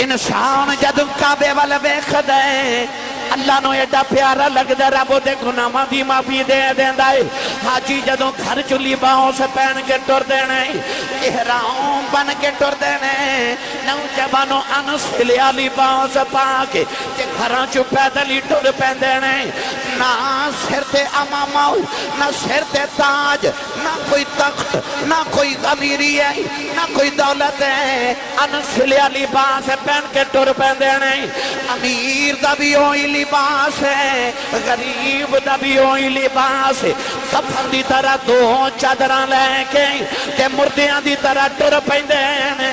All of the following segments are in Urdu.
انسان جدوں کعبے وال ویکھدا ہے اللہ نو ایڈا پیارا لگدا رب دے گناہاں دی معافی دے دیندا ہے۔ حاجی جدوں گھر چ لباس پہن کے ٹر دینا ہے، احرام بن کے ٹر دینا ہے، نوجوانوں انسلیا لباس پا کے تے گھراں چ پیدل ہی ٹر پیندے نے، نہ سر تے امامہ نہ سر تے تاج، نہ کوئی تخت نہ کوئی امیری ہے نہ کوئی دولت ہے، انسلیا لباس پہن کے ٹر پیندے نے۔ امیر دا بھی ہوئی لباس ہے، غریب دا بھی ہوئی لباس ہے، کفن دی طرح دو چادراں لے کے تے مردیاں دی طرح ٹر پیندے نے،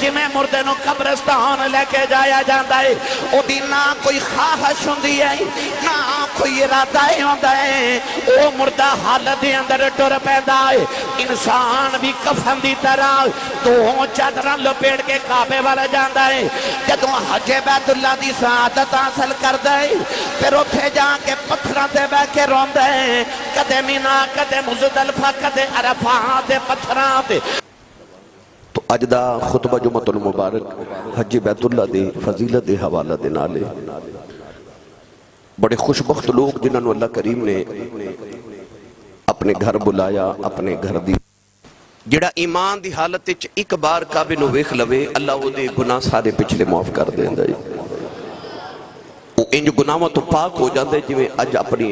جویں مردے نو قبرستان لے کے جایا جاندا ہے، او دی نہ کوئی خواہش ہوندی ہے نہ کوئی ارادہ ہوندا ہے، او مردہ حالت دے اندر ٹر پیندا ہے۔ انسان بھی کفن دی طرح دو چادراں لپیٹ کے کعبے والا جاندا ہے، جدوں حج بیت اللہ دی سعادت حاصل کردا ہے پھر اوتھے جا کے پتھراں تے بیٹھ کے روندا ہے، کدے مینا کدے مزدلفہ کدے عرفات دے پتھراں تے۔ تو اج دا خطبہ جمعۃ المبارک حج بیت اللہ دی فضیلت دے حوالہ دے نالے بڑے خوش بخت لوگ جنہاں نو اللہ کریم نے اپنے گھر بلایا، اپنے گھر دی جڑا ایمان دی حالت وچ ایک بار کعبے نو ویکھ لوے اللہ او دے گناہ سارے پچھلے معاف کر دیندا ہے۔ وہ انج گناہاں تو پاک ہو جاندے جویں اج اپنی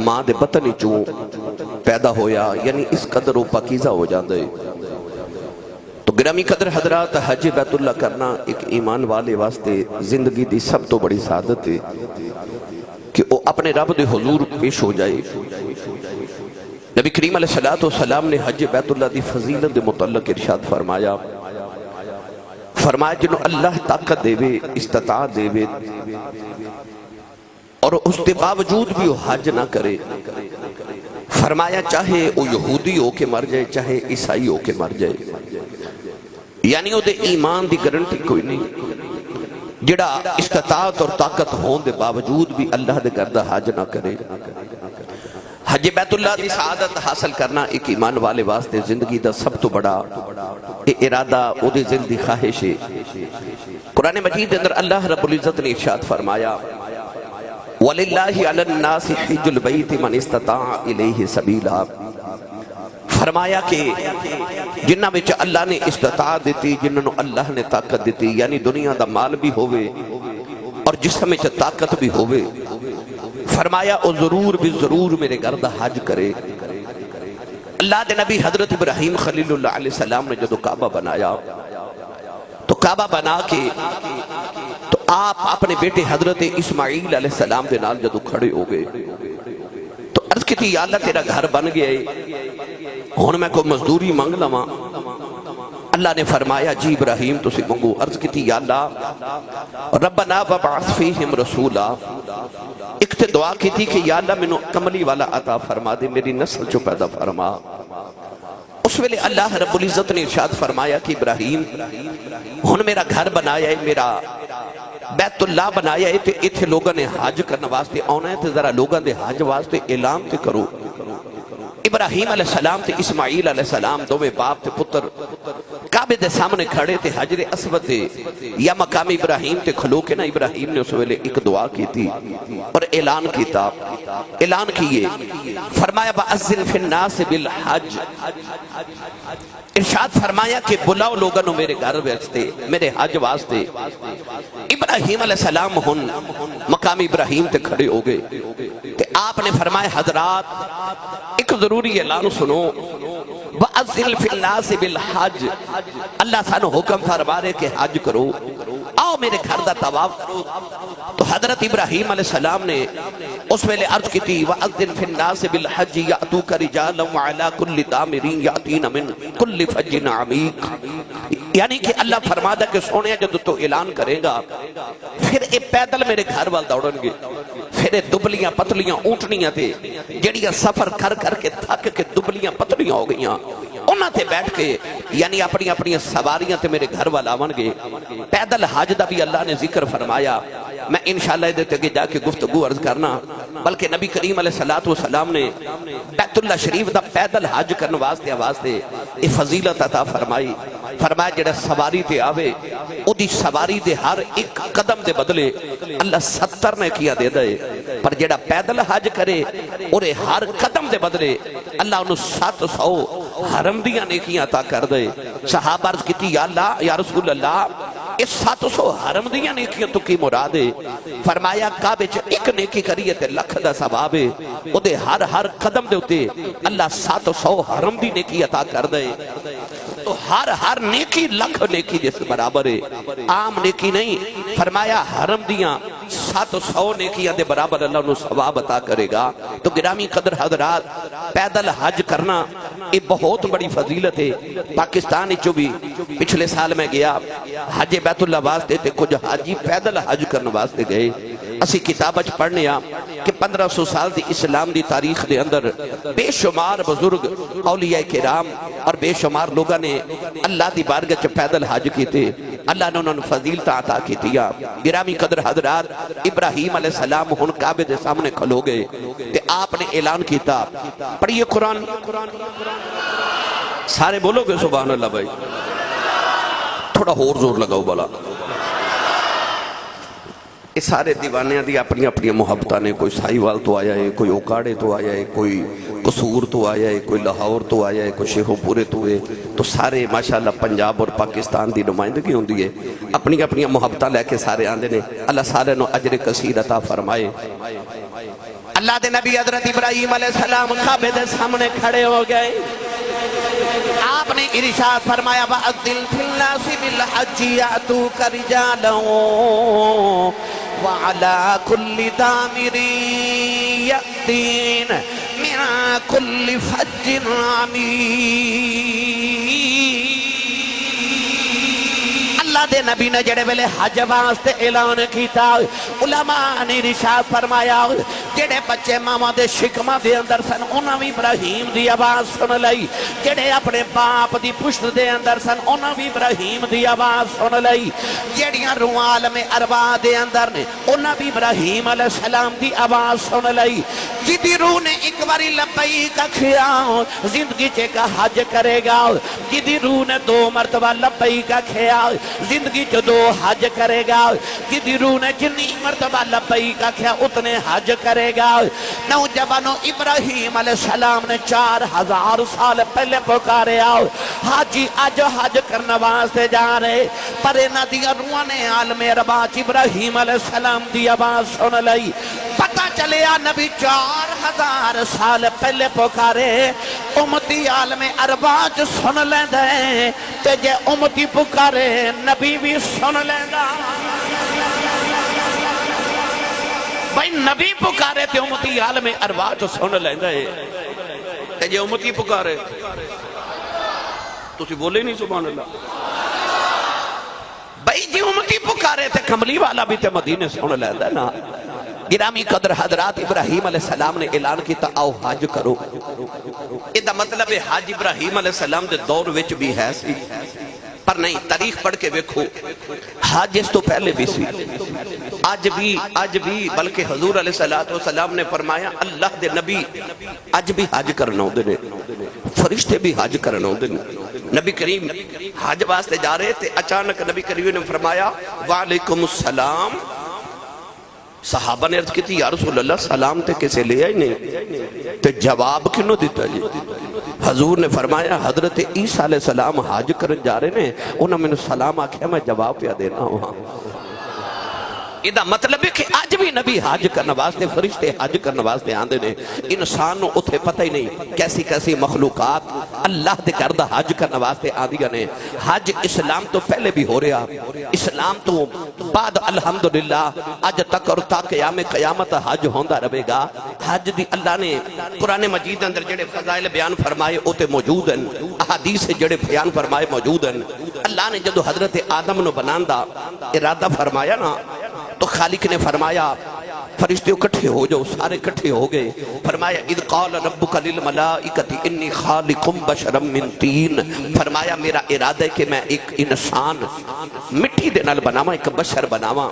ماں دے بطن وچوں پیدا ہویا، یعنی اس قدر وہ پاکیزہ ہو جاندے۔ تو گرامی قدر حضرات، حج بیت اللہ کرنا ایک ایمان والے واسطے زندگی دی سب تو بڑی سعادت ہے کہ وہ اپنے رب دے حضور پیش ہو جائے۔ نبی کریم علیہ السلام نے حج بیت اللہ دی فضیلت دے متعلق ارشاد فرمایا جنہوں اللہ طاقت دے وے، استطاعت دے وے اور اس کے باوجود بھی وہ حج نہ کرے، فرمایا چاہے وہ یہودی ہو کے مر جائے چاہے عیسائی ہو کے مر جائے، یعنی وہ دے ایمان دی گارنٹی کوئی نہیں۔ جڑا استطاعت اور طاقت ہون دے باوجود بھی اللہ دے گھر دا حج نہ کرے۔ حج بیت اللہ دی سعادت حاصل کرنا ایک ایمان والے واسطے زندگی دا سب تو بڑا ارادہ او دے دل دی خواہش ہے۔ قرآن مجید کے اندر اللہ رب العزت نے ارشاد فرمایا وَلِلَّهِ عَلَى النَّاسِ حِجُّ الْبَيْتِ مَنِ اسْتَطَاعَ إِلَيْهِ سَبِيلًا، فرمایا کہ جنہ وچ اللہ نے استطاعت دیتی، جنہوں اللہ نے طاقت دیتی، یعنی دنیا دا مال بھی ہوئے اور جسم وچ طاقت بھی ہوئے، فرمایا او ضرور بھی ضرور میرے گھر دا حج کرے۔ اللہ دے نبی حضرت ابراہیم خلیل اللہ علیہ السلام نے جدو کعبہ بنایا تو کعبہ بنا کے تو آپ اپنے بیٹے حضرت اسماعیل علیہ السلام دے نال جدو کھڑے ہو گئے تو عرض کی تھی یا اللہ تیرا گھر بن گیا ہے، ہن میں کوئی مزدوری مانگ لواں؟ اللہ نے فرمایا جی ابراہیم تسی منگو۔ عرض کی تھی یا اللہ ربنا وبعث فیہم رسولا، ایک تے دعا کی تھی کہ یا اللہ میں کملی والا عطا فرما دے، میری نسل چو پیدا فرما۔ اس ویلے اللہ رب العزت نے ارشاد فرمایا کہ ابراہیم ہن میرا گھر بنایا ہے، میرا بیت اللہ بنایا ہے، تے اتھے لوگوں نے حج کرنا واسطے آنا ہے، تے ذرا لوگوں نے حج واسطے اعلان تے کرو۔ ابراہیم علیہ السلام تے اسماعیل علیہ السلام دوویں باپ تے پتر کعبے دے سامنے کھڑے تے حجر اسود تے یا مقام ابراہیم تے کھلو کے نا ابراہیم نے اس ویلے ایک دعا کی تھی اور اعلان کیتا، اعلان کیے، فرمایا بَأَذِّن فِي النَّاسِ بِالْحَجِّ، ارشاد فرمایا کہ بلاؤ لوگوں میرے گھر واسطے، میرے حج واسطے۔ ابراہیم علیہ السلام ہن مقام ابراہیم تے کھڑے ہو گئے کہ آپ نے فرمایا حضرات ایک ضروری اعلان سنو، وَأَذِّن فِي النَّاسِ بِالْحَجِّ، اللہ سانو حکم فرما رہے کہ حج کرو، آؤ میرے گھر دا طواف کرو۔ تو حضرت ابراہیم علیہ السلام نے اس ویلے عرض کی تھی وَأَذِّن فِي النَّاسِ بِالْحَجِّ يَأْتُوكَ رِجَالًا وَعَلَىٰ كُلِّ ضَامِرٍ يَأْتِينَ مِن كُلِّ فَجٍّ عَمِيقٍ، یعنی کہ اللہ فرماتا کہ سونے جب تو اعلان کرے گا پھر اے پیدل میرے گھر وال دوڑن گے، پھر دبلیاں پتلیاں اونٹنیاں تے جڑیاں سفر کر کر کے تھک کے دبلیاں پتلیاں ہو گئیاں، انہاں تے بیٹھ کے یعنی اپنی سواریاں تے میرے گھر والا آون گے۔ پیدل حج دا بھی اللہ نے ذکر فرمایا میں انشاءاللہ دیتے کہ جا کے گفتگو عرض کرنا، بلکہ نبی کریم علیہ السلام نے بیت اللہ شریف دا پیدل حج کرنے واسطے یہ فضیلت عطا فرمائی، فرمایا جڑا سواری تے آوے او دی سواری دے ہر ایک قدم دے بدلے اللہ 70 نے کیا دے دے، پر جڑا پیدل حج کرے اور ہر قدم دے بدلے اللہ انہوں 700 حرم دیاں نیکیاں عطا کر دے۔ صحابہ عرض کیتی یا اللہ یا رسول اللہ اس 700 حرم دیاں نیکیاں تو کی مراد ہے؟ فرمایا کعبے چ ایک نیکی کریے تے لکھ دا ثواب ہے، او دے ہر قدم دے اتے اللہ 700 حرم دی نیکی عطا کر دے۔ تو ہر نیکی لکھ نیکی جس برابر ہے، عام نیکی نہیں، فرمایا حرم دیاں 700 نیکیاں دے برابر اللہ انہوں ثواب عطا کرے گا۔ تو گرامی قدر حضرات، پیدل حج کرنا یہ بہت بڑی فضیلت ہے۔ پاکستان چو بھی پچھلے سال میں گیا حج بیت اللہ واسطے تے کچھ حاجی پیدل حج کرنے واسطے گئے۔ اسی کتاب اچ پڑھنے کہ 1500 سال دی اسلام دی تاریخ دے اندر بے شمار بزرگ اولیاء کرام اور بے شمار لوگوں نے اللہ دی بارگاہ چ پیدل حج کیتے، اللہ نے انہوں نے فضیلت عطا کیتیا۔ گرامی قدر حضرات، ابراہیم علیہ السلام ہن کعبے دے سامنے کھلو گئے تے آپ نے اعلان کیتا، پڑھیے قرآن، سارے بولو گے سبحان اللہ بھائی، تھوڑا اور زور لگاؤ بلا۔ اس سارے دیوانیاں دی اپنی اپنی محبتہ نے، کوئی سائیوال تو آیا ہے، کوئی اوکاڑے تو آیا ہے، کوئی قصور تو آیا ہے، کوئی لاہور تو آیا ہے، کوئی شیخو پورے تو ہے، تو سارے ماشاءاللہ پنجاب اور پاکستان دی نمائندگی ہوندی ہے، اپنی اپنی محبتہ لے کے سارے آندے نے، اللہ سارے نو اجر کثیر عطا فرمائے۔ اللہ دے نبی حضرت ابراہیم علیہ السلام کعبے دے سامنے کھڑے ہو گئے، آپ نے ارشاد فرمایا وَأَذِّنْ فِي النَّاسِ بِالْحَجِّ يَأْتُوكَ رِجَالًا وَعَلَى كُلِّ ضَامِرٍ يَأْتِينَ مِنْ كُلِّ فَجٍّ عَمِيقٍ۔ اللہ دے نبی نے جڑے ویلے حج واسطے اعلان کیتا، علماء نے ارشاد فرمایا جڑے بچے ماما دے شکمہ دے اندر سن انہاں بھی ابراہیم دی آواز سن لئی، جڑے اپنے باپ دی پشت دے اندر سن انہاں بھی ابراہیم دی آواز سن لئی، جڑیاں روح عالم ارواح دے اندر نے انہاں بھی ابراہیم علیہ السلام دی آواز سن لئی۔ جدی روح نے ایک باری لبیک کہیا زندگی چے کا حج کرے گا، جدی روح نے 2 مرتبہ لبیک کہیا زندگی چ 2 حج کرے گا، جدی روح نے جنی مرتبہ لبیک کہیا اتنے حج کرے گا۔ نوجوانوں ابراہیم علیہ السلام نے 4000 سال پہلے پکارے آؤ حاجی اج حج کرنے واسطے جا رہے، پر انہاں دی روحاں نے عالم ارواح ابراہیم علیہ السلام دی آواز سن لئی۔ پتہ چلیا نبی 4000 سال پہلے پکارے، امتی عالم ارواح سن لیندے تے جے امتی پکارے نبی بھی سن لیندا۔ بھائی نبی پکارے تے امتی عالم ارواح تو سن لیندے تے جے امتی پکارے تسی بولے نہیں سبحان اللہ۔ بھائی جے امتی پکارے تے کملی والا بھی تے مدینے سن لیندے نا۔ گرامی قدر حضرات، ابراہیم علیہ السلام نے اعلان کیتا آؤ حج کرو۔ یہ مطلب ہے حج ابراہیم علیہ السلام دے دور وچ بھی ہے سی، پر نہیں تاریخ پڑھ کے ویکھو حج اس تو پہلے بھی سی، آج بھی بلکہ حضور علیہ السلام نے فرمایا اللہ دے نبی آج بھی حج کرنا ہوندے نے، فرشتے بھی حج کرنا ہوندے نے۔ نبی کریم حج واسطے جا رہے تھے، اچانک نبی کریم نے فرمایا وعلیکم السلام۔ صحابہ نے عرض کی تھی یا رسول اللہ سلام تے کسے لے آئی نہیں تے جواب کنوں دیتا جی؟ حضور نے فرمایا حضرت عیسیٰ علیہ السلام حج کرن جا رہے نے، انہوں نے سلام آکھیا میں جواب پیا دینا ہوں۔ یہ مطلب ہے کہ آج بھی نبی حج کرنے واسطے، فرشتے حج کرنے واسطے آندے نے۔ انسان نو اتھے پتہ ہی نہیں کیسی کیسی مخلوقات اللہ دے کردہ حج کرنے واسطے آندیاں نے۔ حج اسلام تو پہلے بھی ہو رہا، اسلام تو بعد الحمدللہ آج تک اور تا قیامت حج ہوندہ رہے گا۔ حج دی اللہ نے قرآن مجید اندر جڑے فضائل بیان فرمائے اوتے موجود ہیں، احادیث جڑے بیان فرمائے موجود ہیں۔ اللہ نے جدو حضرت آدم نو بناندہ ارادہ فرمایا نا تو خالق نے فرمایا فرشتے اکٹھے ہو جاؤ، سارے اکٹھے ہو گئے۔ فرمایا اذ قال ربک للملائکۃ انی خالق بشرا من طین، فرمایا میرا ارادہ ہے کہ میں ایک انسان مٹی دے نال بناواں، ایک بشر بناواں۔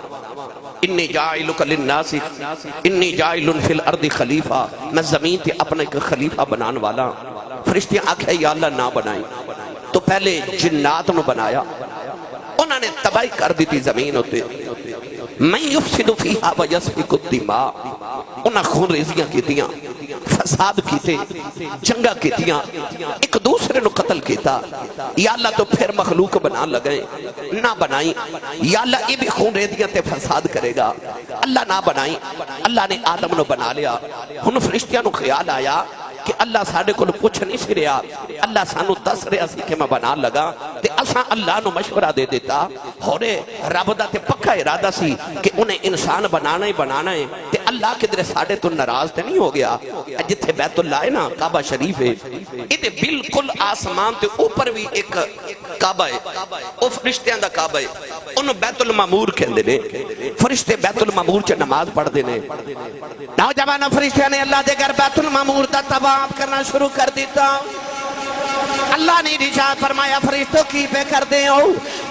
انی جاعلک للناس انی جاعل فی الارض خلیفہ، میں زمین تے اپنا ایک خلیفہ بنان والا ہوں۔ فرشتیاں آکھے یا اللہ نہ بنائی، تو پہلے جنات نو بنایا، انہوں نے تباہی کر دی تھی زمین ہوتے، من یفسد فیہا ویسفک الدماء، انہاں خون ریزیاں کیتیاں، فساد کیتے، جنگا کیتیاں، ایک دوسرے نو قتل کیتا۔ یا اللہ تو پھر مخلوق بنا لگئے، نہ بنائی، یا اللہ یہ بھی خون ریزیاں تے فساد کرے گا، اللہ نہ بنائی۔ اللہ نے آدم نو بنا لیا، ہن فرشتیاں نو خیال آیا کہ اللہ ساڑھے کو پوچھ نہیں سی رہا، اللہ سانو دس رہا سی کہ میں بنا لگا، تے اساں اللہ نو مشورہ دے دیتا، ہورے رب دا تے پکا ارادہ سی کہ انہیں انسان بنانا ہی بنانا ہے، تے اللہ کے در ساڑھے تو ناراض تے نہیں ہو گیا۔ جتھے بیت اللہ ہے نا، کعبہ شریف ہے، یہ بالکل آسمان تے اوپر بھی ایک کعبہ ہے، وہ فرشتیاں دا کعبہ ہے، انہوں بیت المعمور کہندے نے، فرشتے بیت المعمور چ نماز پڑھ دینے۔ نوجوان فرشتیاں نے اللہ دے گھر بیت المعمور دا طواف کرنا شروع کر دیتا۔ اللہ نے ارشاد فرمایا فرشتوں کی پہ کر دے ہو،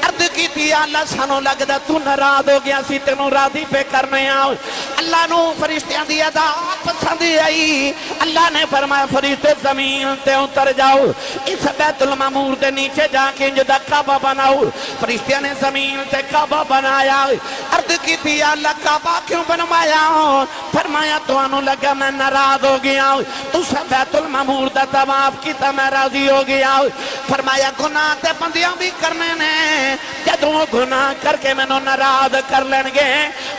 عرض کی تھی اللہ سانو لگدا تو ناراض ہو گیا سی، تینوں راضی پہ کرنے آؤ۔ اللہ نو فرشتیاں دی ادا پسند آئی، اللہ نے فرمایا فرشتے زمین تے اتر جاؤ، اس بیت المعمور دے نیچے جا کے جدا کعبہ بناؤ۔ فرشتیاں نے زمین تے کعبہ بنایا، عرض کی تھی اللہ کعبہ کیوں بنوایا؟ فرمایا تو انو لگا میں ناراض ہو گیا، تو سب بیت المعمور دا طواف کیتا میں راضی ہو گیا۔ فرمایا گناہ تے بندیاں بھی کرنے نے، جدوں گناہ کر کے میں نو ناراض کر لین گے،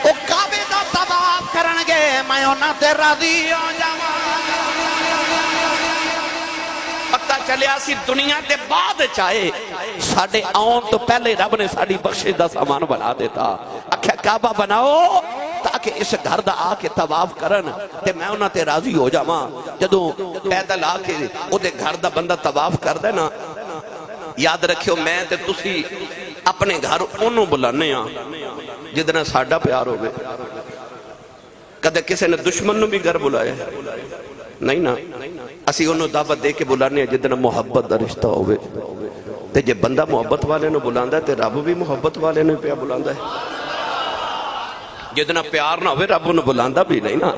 او کعبے دا طواف کرن گے، میں انہاں تے راضی ہو جاواں۔ پتہ چلیا سی دنیا دے بعد چاہے ساڑھے آن تو پہلے رب نے ساڑھی بخشش دا سامان بنا دیتا، اکھا کعبہ بناؤ تاکہ اس گھر دا آ کے طواف کرن تے میں انہاں تے راضی ہو جاواں۔ جدوں پیدل آ کے او دے گھر دا بندہ طواف کر دے نا، یاد رکھیو میں تے تسی اپنے گھر انہوں بلانے ہاں جدنا ساڑھا پیار ہوگے۔ کدے کسے نے دشمن نو بھی گھر بلایا نہیں نا، اسی انہوں دعوت دے کے بلانے ہیں جدنا محبت دا رشتہ ہوگے۔ تے جے بندہ محبت والے نو بلاندہ ہے تے رب بھی محبت والے نو پیا بلاندہ ہے، جدنا پیار نہ ہوئے رب نو بلاندہ بھی نہیں نا۔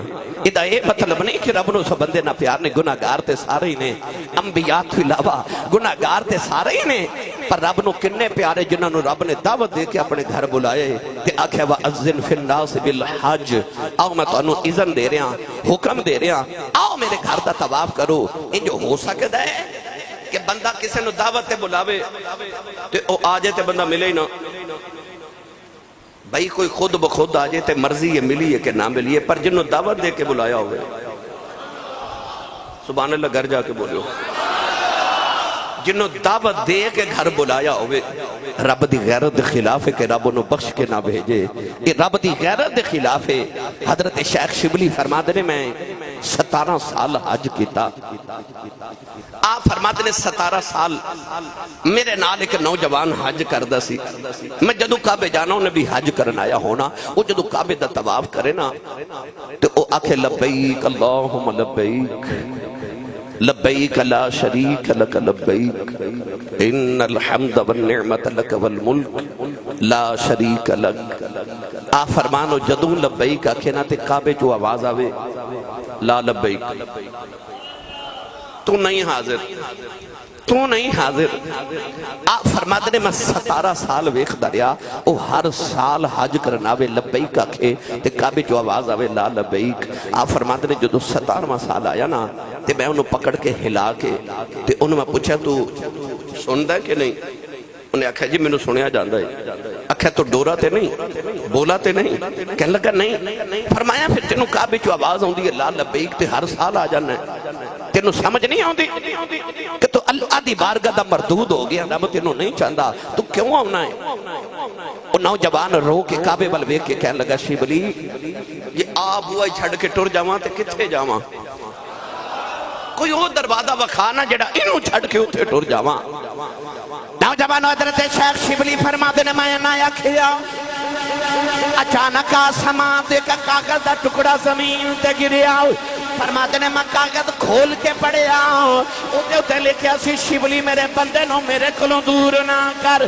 ادھا یہ مطلب نہیں کہ رب نو سب بندے نہ پیار نے، گناہگار تے سارے ہی نے، انبیاء تو علاوہ گناہگار تے سارے ہی نے، پر رب نو کنے پیارے جنہاں نو رب نے دعوت دے کے اپنے گھر بلائے تے آکھے وَأَذِّنْ فِي النَّاسِ بِالْحَجِّ، آؤ میں تو انہوں اذن دے رہا حکم دے رہا، آؤ میرے گھر دا طواف کرو۔ ان جو ہو سکتا ہے کہ بندہ کسے نو دعوت تے بلاوے تے او آجے تے بندہ ملے ہی نا، بھائی کوئی خود بخود آجے تے مرضی ہے ملی ہے کہ نہ ملی ہے، پر جنہوں دعوت دے کے بلایا ہوئے سبحان اللہ گھر جا کے بولیو، جنہوں دعوت دے کے گھر بلایا ہوئے، رب دی غیرت دے خلاف ہے کہ رب انہوں بخش کے نہ بھیجے، یہ رب دی غیرت دے خلاف ہے۔ حضرت شیخ شبلی فرماتے نے میں 17 سال حج کیتا، آپ فرماتے نے 17 سال میرے نال ایک نوجوان حج کردہ سی، میں جدو کعبے جانا انہیں بھی حج کرنا آیا ہونا، وہ جدو کعبے دا طواف کرے نا تو وہ آکھے لبیک اللہم لبیک لبیک لا شریک لک لبیک ان الحمد والنعمت لک والملک لا شریک لک۔ آپ فرمانو جدو لبیک آکھے نا تے کعبے جو آواز آوے لا لبیک، تو نہیں حاضر، تو نہیں حاضر۔ آپ فرماتے نے میں 17 سال ویخ دریا، وہ ہر سال حج کرنا وے لبیک آکھے تے کعبے جو آواز آوے لا لبیک۔ آپ فرماتے نے جدو 17واں سال آیا نا تے میں انہوں پکڑ کے ہلا کے تے انہوں میں پوچھا تو سندا ہے کہ نہیں؟ انہیں آکھا جی میں نے سنیا جاندہ ہے۔ آکھا تو ڈورا تے نہیں، بولا تے نہیں؟ کہنے لگا نہیں۔ فرمایا پھر تینوں کعبے جو آواز ہوندی ہے لا لبیک تے ہر سال آ جانا ہے، تینوں سمجھ نہیں ہوندی کہ تو اللہ دی بارگاہ دا مردود ہو گیا، رب تینوں نہیں چاہتا، تو کیوں آنا ہے؟ وہ نوجوان رو کے کعبے بل ویکھ کے کہنے لگا شبلی یہ آپ ہوا چھڑ کے ٹر جاواں تے کتھے جاواں؟ کوئی وہ دروازہ وکھانا جڑا انہوں چھڑ کے اتھے ٹر جاواں۔ نوجوان حضرت شیخ شبلی فرماتے نے میں نہ آکھیا، اچانک آسمان دے کا کاغذ دا ٹکڑا زمین تے گریا، فرماتے نے میں کاغذ کھول کے پڑھیا اوتے اوتے لکھیا سی شبلی میرے بندے نو میرے کولوں دور نہ کر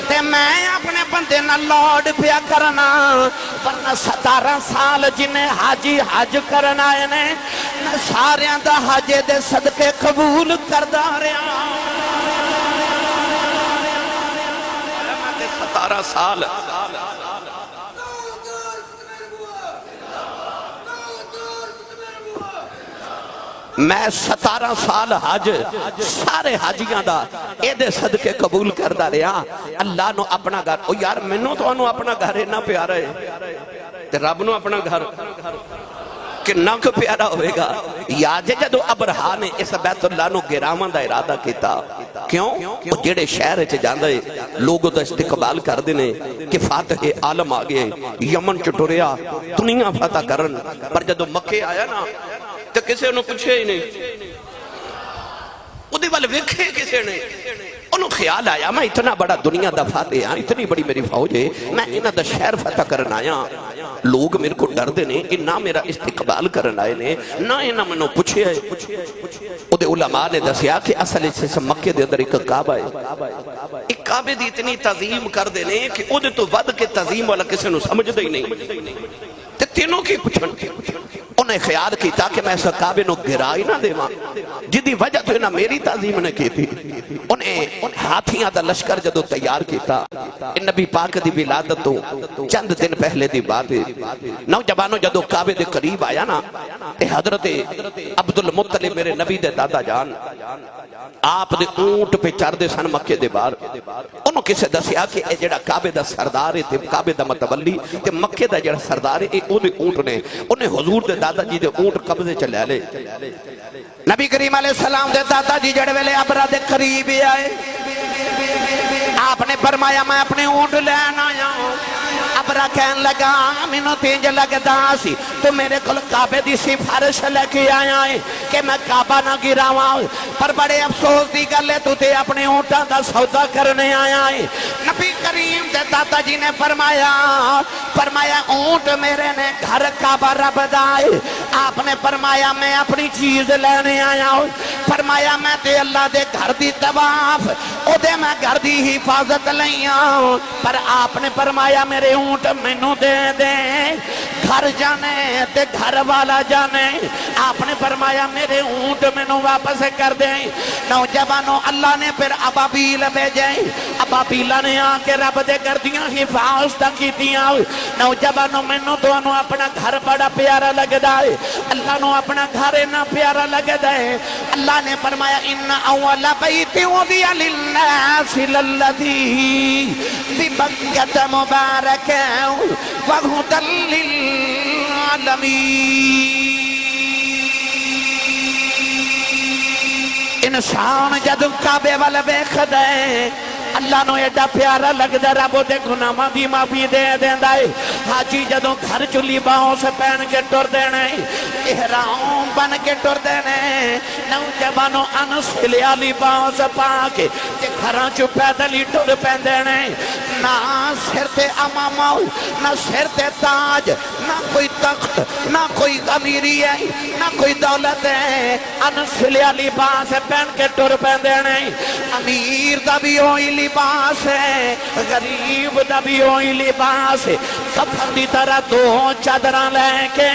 تے میں اپنے بندے نال لوڈ پیا کرنا ورنہ 17 سال جنہیں حاجی حج کرنا آئے نے ساریاں دا حج دے صدقے قبول کردا رہا 17 سال میں 17 سال حج سارے حاجیاں دا اے دے صدقے قبول کردا رہا اللہ نو اپنا گھر او یار مینوں تو انو اپنا گھر اتنا پیارا ہے تے رب نو اپنا گھر کنا کو پیارا ہوئے گا یاد ہے جدو ابرہا نے اس بیت اللہ نو گراواں دا ارادہ کیتا کیوں وہ جڑے شہر چ جاندے لوگوں دا استقبال کر دینے کہ فاتح عالم آ گئے یمن چ ٹریا دنیا فتح کرن پر جدو مکے آیا نا تو کسے انہوں پوچھے ہی نہیں وہ دی والے ویکھے کسے نے انہوں خیال آیا میں اتنا بڑا دنیا دا فاتح ہاں اتنی بڑی میری فوج ہے میں انہاں دا شہر فتح کرن آیا لوگ میرے کو ڈر دینے کہ نہ میرا استقبال کرن آئے نے نہ انہاں منوں پوچھے ہے وہ دے علماء نے دسیا کہ اصل سے مکے دے اندر ایک کعبہ ہے ایک کعبے دی اتنی تعظیم کر دینے کہ وہ دے تو ود کے تعظیم والا کسے نو سمجھ دے ہی نہیں تے تینوں کی پوچھن انہیں خیال کیتا کہ میں اس کعبے نو گرائی نہ دے ماں جدی وجہ تو انہاں میری تعظیم نے کی تھی انہیں ہاتھیاں دا لشکر جدو تیار کیتا نبی پاک دی ولادت تو چند دن پہلے دی بات ہے نوجوانوں جدو کعبے دے قریب آیا نا اے حضرت عبدالمطلب میرے نبی دے دادا جان آپ دے اونٹ پہ چار دے سن مکے دے بار انہوں کسے دسیا کہ اے جڑا کعبے دا سردار ہے تے کعبے دا متولی تے مکے دا جڑا سردار ہے اے دے اونٹ نے انہیں حضور دے دادا جی دے اونٹ قبضے چلے لے نبی کریم علیہ السلام دے دادا جی جڑے ویلے ابرا دے قریب آئے آپ نے فرمایا میں اپنے اونٹ لین آیا ابرا کہن لگا مینوں تینج لگدا سی تو میرے کول کعبے دی سفارش لے کے آیا ہے کہ میں کعبہ نہ گراواں پر بڑے افسوس دی گل ہے تو تے اپنے اونٹاں دا سودا کرنے آیا ہے نبی کریم دے دادا جی نے فرمایا اونٹ میرے نے گھر کعبہ رب دا ہے آپ نے فرمایا میں اپنی چیز لینے آیا ہوں فرمایا میں تے اللہ دے گھر دی طواف او دے میں گھر دی حفاظت لیاں پر آپ نے فرمایا میرے اونٹ مینوں دے دے گھر جانے تے گھر والا جانے آپ نے فرمایا میرے اونٹ مینوں واپس کر دے نوجوانوں اللہ نے پھر ابابیل بھیجے ابابیل نے آ کے رب دے گھردیاں حفاظت کیتیاں نوجوانوں مینوں تانوں اپنا گھر بڑا پیارا لگدا ہے اللہ نو اپنا گھر اتنا پیارا لگدا ہے اللہ نے فرمایا ان اول بیت وضع للناس للذی ببکۃ مبارکا وہدی للعالمین انسان جدو کعبے والے ویکھدا ہے اللہ نو ایڈا پیارا لگدا رب دے گناہاں دی معافی دے دیندا ہے حاجی جدوں گھر چلی باہوں سے پہن کے ٹر دینے احرام بن کے ٹر دینے نوجوانوں انسلیا لباس سے پا کے گھراں چ پیدل ہی ٹر پین دینے نہ سر تے امامہ نہ سر تے تاج نہ کوئی تخت نہ کوئی امیری ہے نہ کوئی دولت ہے انسلیا لباس سے پہن کے ٹر پین دینے امیر دا بھی ہوئی لباس ہے غریب دا بھی ہوئی لباس ہے کفن دی طرح دو چادراں لے کے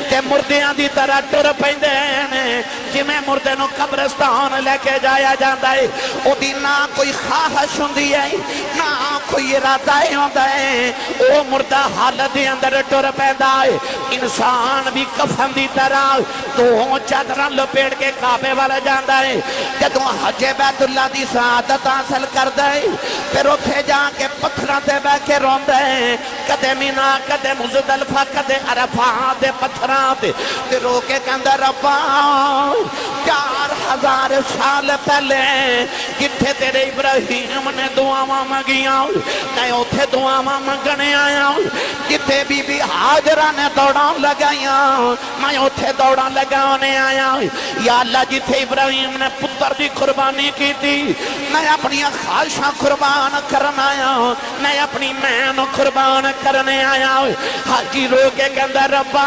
تے مردیاں دی طرح ٹر پیندے نے جویں مردے نو قبرستان لے کے جایا جاندا ہے او دی نہ کوئی خواہش ہوندی ہے نہ کوئی ارادہ ہوندا ہے او مردہ حالت دے اندر ٹر پیندا ہے انسان بھی کفن دی طرح دو چادراں لپیٹ کے کعبے والا جاندا ہے جدوں حج بیت اللہ دی سعادت حاصل کردا ہے پھر اوتھے جا کے پتھراں تے بیٹھ کے روندا ہے کدے مینا کدے مزدلفہ کدے عرفات دے پتھراں تے رو کے کہندا ربا 4000 سال پہلے جتھے تیرے ابراہیم نے دعاواں منگیاں میں اوتھے دعاواں منگنے آیا جتھے بی بی ہاجرہ نے دوڑاں لگائیاں میں اوتھے دوڑاں لگانے آیا یا اللہ جتھے ابراہیم نے پتر دی قربانی کی تھی میں اپنی خواہشاں قربان کرنا آیا میں اپنی میں قربان کرنے آیا حاجی رو کے کہندہ ربا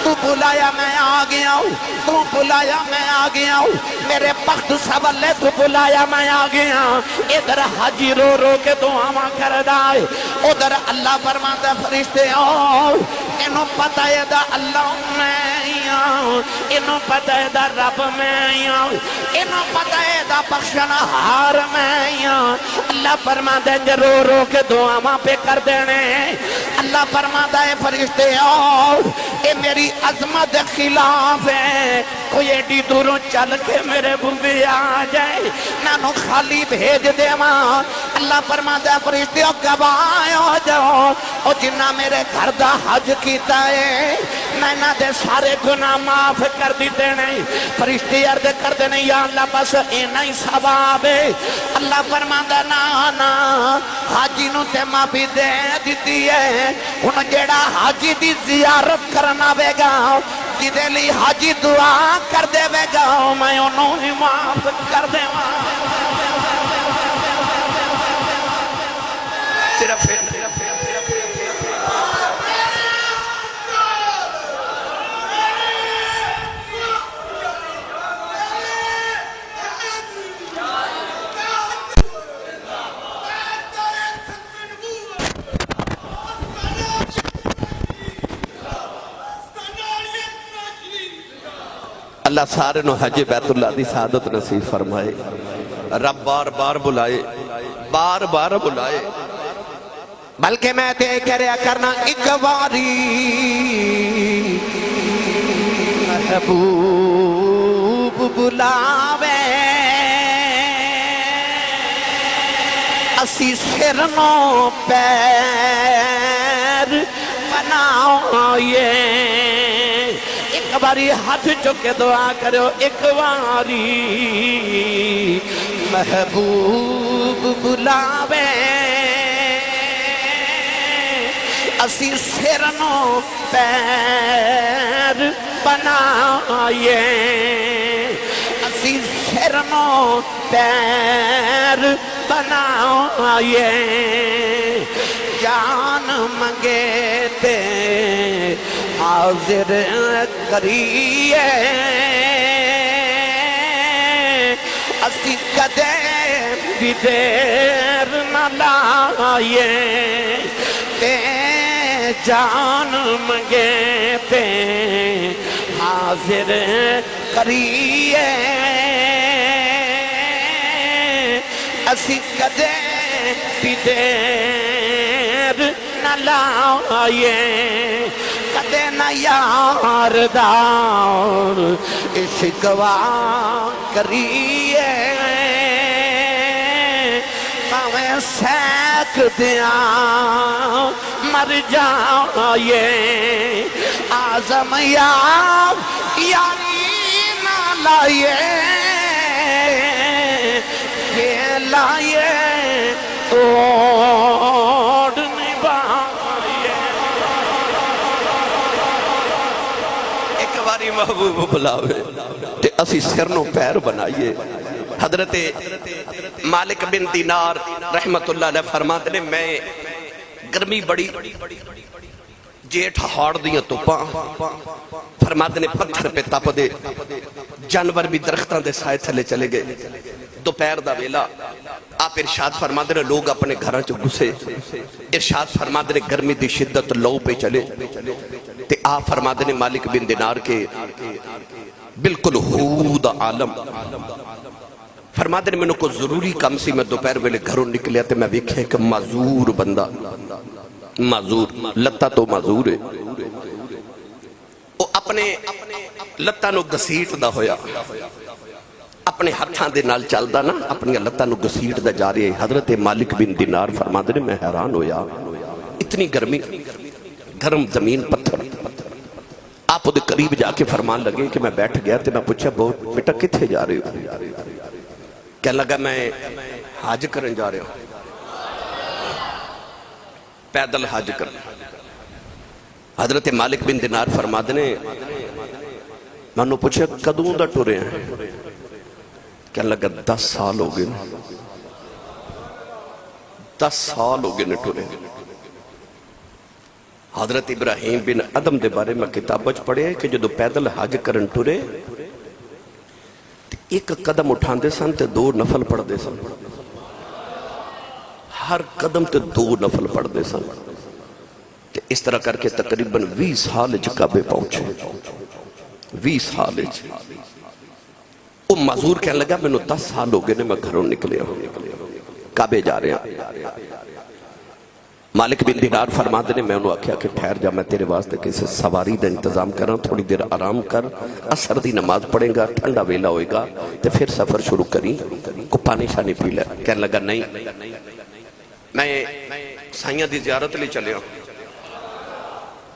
تو بلایا میں آ گیا تو بلایا میں آ گیا میرے بخت سوالے تو بلایا میں آ گیا ادھر حاجی رو رو کے دعا کر دائے ادھر اللہ فرماتا فرشتے آؤ انہوں پتہ ہے دا اللہ میں آؤ انہوں پتہ ہے دا رب میں آؤ انہوں پتہ ہے دا بخشنا ہار میں آؤ اللہ فرماتا ہے رو رو کے دعا پہ کر دینے اللہ فرماتا ہے فرشتے آؤ اے میری عظمت خلاف ہے کوئی ایڈی دوروں چل کے میرے بندے آ جائے نانو خالی بھیج دے ماں اللہ فرماتا ہے فرشتے گواہ ہو جاؤ اور جنہ میرے گھر دا حج کیتا ہے میں نہ دے سارے گناہ معاف کر دیتے نہیں فرشتے عرض کر دے نہیں یا اللہ بس اینا ہی ثواب ہے اللہ فرماتا ہے نا حاجی نو تے معافی دے دیتی ہے انہوں جیڑا حاجی دی زیارت کرنا بے گا جدے لی حاجی دعا کر دے بے گا میں انہوں ہی معاف کر دے صرف اللہ سارے نو حج بیت اللہ دی سعادت نصیب فرمائے رب بار بار بلائے بار بار بلائے بلکہ میں تے کریا کرنا ایک باری محبوب بلاوے اسی سرنوں پیر بنائے ایک باری ہاتھ چکے دعا کرو ایک باری محبوب بلاوے اسی سرنوں پیر بنائے اسی سرنوں پیر بنائے جان منگے تے حاضر کریے اسی کدے بھی دیر نہ لائے تے جان منگے تے حاضر کریے اسی کدے بھی دیر نہ لائے کدے نہ یار دار شکوا کریے پاویں سیک دیاں مر جائے آزم یاری نہ لائے یہ لائے توڑ نبھائے ایک باری محبوب بلاوے تے اسی سرنوں پیر بنائیے حضرت مالک بن دینار رحمت اللہ علیہ فرماتے نے میں گرمی بڑی جیٹھ ہاڑ دیاں تو فرماتے نے پتھر پہ تپ دے جانور بھی درختان دے سائے تھلے چلے گئے دوپہر دا ویلا آپ ارشاد فرماتے نے لوگ اپنے گھراں چ گھسے ارشاد فرماتے نے گرمی دی شدت لو پہ چلے تے آپ فرماتے نے مالک بن دینار کے بالکل حود عالم فرماتے نے میں نے کو ضروری کام سی میں دوپہر ویلے گھروں نکلیا تے میں ویکھے کہ معذور بندہ معذور لتا تو معذور ہے وہ اپنے لتا نو گسیٹ دا ہویا اپنے ہتھاں دے نال چلدا نا اپنی لتا نو گسیٹ دا جا رہی ہے حضرت مالک بن دینار فرماتے نے میں حیران ہویا اتنی گرمی گرم زمین پتھر آپ وہ دے قریب جا کے فرمان لگے کہ میں بیٹھ گیا تے میں پوچھا بہت بیٹا کتھے جا رہے ہو کہنے لگا میں حج کرن جا رہا ہوں پیدل حج کرن حضرت مالک بن دینار فرماتے نے میں نے پوچھا کدوں دا ٹرے ہیں کہنے لگا 10 سال ہو گئے 10 سال ہو گئے نے ٹرے حضرت ابراہیم بن ادم دے بارے میں کتابت پڑھے کہ جدو پیدل حج کرن ٹرے ایک قدم اٹھان دے سن تے 2 نفل پڑھ دے سن ہر قدم تے 2 نفل پڑھ دے سن اس طرح کر کے تقریباً 20 سال کعبے پہنچے 20 سال وہ معذور کہنے لگا میں نے 10 سال ہو گئے نے میں گھروں نکلے ہوں کعبے جا رہے ہیں مالک بن دینار فرما دے نے میں انہوں آکھیا کہ ٹھہر جا میں تیرے واسطے کسی سواری دا انتظام کر رہا ہوں تھوڑی دیر آرام کر عصر دی نماز پڑھیں گا ٹھنڈا ویلا ہوئے گا تو پھر سفر شروع کریں کو پانی شانی پی لے کہنے لگا نہیں میں سائیاں دی زیارت لے چلے ہوں